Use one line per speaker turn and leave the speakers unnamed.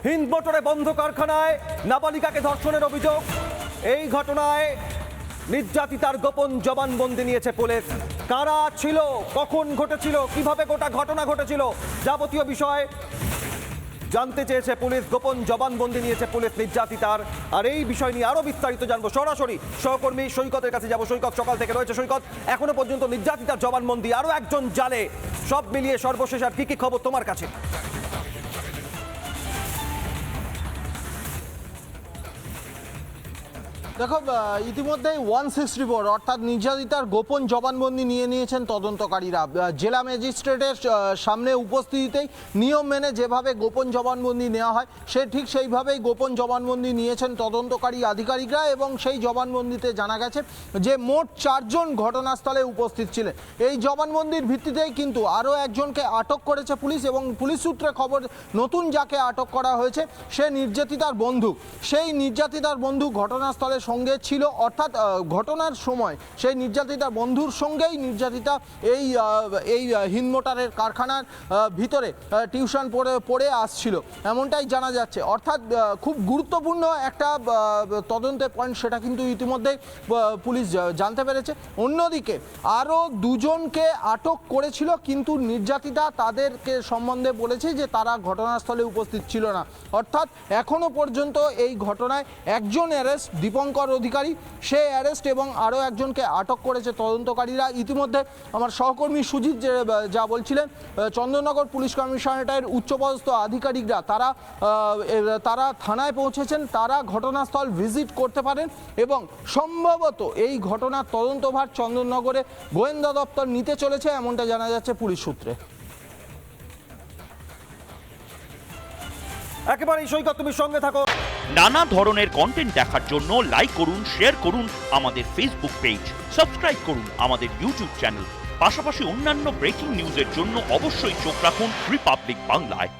হিন্দ মোটরে বন্ধ কারখানায় নাবালিকাকে ধর্ষণের অভিযোগ। এই ঘটনায় নির্যাতিতার গোপন জবানবন্দি নিয়েছে পুলিশ। কারা ছিল, কখন ঘটেছিল, কিভাবে গোটা ঘটনা ঘটেছিল, যাবতীয় বিষয় জানতে চেয়েছে পুলিশ। গোপন জবানবন্দি নিয়েছে পুলিশ নির্যাতিতার। আর এই বিষয় নিয়ে আরো বিস্তারিত জানবো, সরাসরি সহকর্মী সৈকতের কাছে যাবো। সৈকত সকাল থেকে রয়েছে। সৈকত, এখনো পর্যন্ত নির্যাতিতার জবানবন্দি, আরো একজন জালে, সব মিলিয়ে সর্বশেষ আর কি কি খবর তোমার কাছে?
দেখো, ইতিমধ্যেই 164 অর্থাৎ নির্যাতিতার গোপন জবানবন্দি নিয়ে নিয়েছেন তদন্তকারীরা। জেলা ম্যাজিস্ট্রেটের সামনে উপস্থিতিতেই নিয়ম মেনে যেভাবে গোপন জবানবন্দি নেওয়া হয় ঠিক সেইভাবেই গোপন জবানবন্দি নিয়েছেন তদন্তকারী আধিকারিকরা। এবং সেই জবানবন্দিতে জানা গেছে যে মোট 4 জন ঘটনাস্থলে উপস্থিত ছিলেন। এই জবানবন্দির ভিত্তিতেই কিন্তু আরও একজনকে আটক করেছে পুলিশ। এবং পুলিশ সূত্রে খবর, নতুন যাকে আটক করা হয়েছে সে নির্যাতিতার বন্ধু। সেই নির্যাতিতার বন্ধু ঘটনাস্থলে সঙ্গে ছিল, অর্থাৎ ঘটনার সময় সেই নির্যাতিতার বন্ধুর সঙ্গেই নির্যাতিতা এই হিন্দ মোটরের কারখানার ভিতরে টিউশন পড়ে আসছিল, এমনটাই জানা যাচ্ছে। অর্থাৎ খুব গুরুত্বপূর্ণ একটা তদন্তের পয়েন্ট, সেটা কিন্তু ইতিমধ্যে পুলিশ জানতে পেরেছে। অন্যদিকে আরও 2 জনকে আটক করেছিল, কিন্তু নির্যাতিতা তাদেরকে সম্বন্ধে বলেছে যে তারা ঘটনাস্থলে উপস্থিত ছিল না। অর্থাৎ এখনো পর্যন্ত এই ঘটনায় একজন অ্যারেস্ট, দীপঙ্কর অধিকারী, সে অ্যারেস্ট, এবং আরও একজনকে আটক করেছে তদন্তকারীরা। ইতিমধ্যে আমার সহকর্মী সুজিত যা বলছিলেন, চন্দননগর পুলিশ কমিশনারেটের উচ্চপদস্থ আধিকারিকরা তারা থানায় পৌঁছেছেন, তারা ঘটনাস্থল ভিজিট করতে পারেন এবং সম্ভবত এই ঘটনার তদন্তভার চন্দননগরে গোয়েন্দা দপ্তর নিতে চলেছে, এমনটা জানা যাচ্ছে পুলিশ সূত্রে।
একেবারেই সৈকত, তুমি সঙ্গে থাকো।
নানা ধরনের কন্টেন্ট দেখার জন্য লাইক করুন, শেয়ার করুন আমাদের ফেসবুক পেজ, সাবস্ক্রাইব করুন আমাদের ইউটিউব চ্যানেল। পাশাপাশি অন্যান্য ব্রেকিং নিউজের জন্য অবশ্যই চোখ রাখুন রিপাবলিক বাংলায়।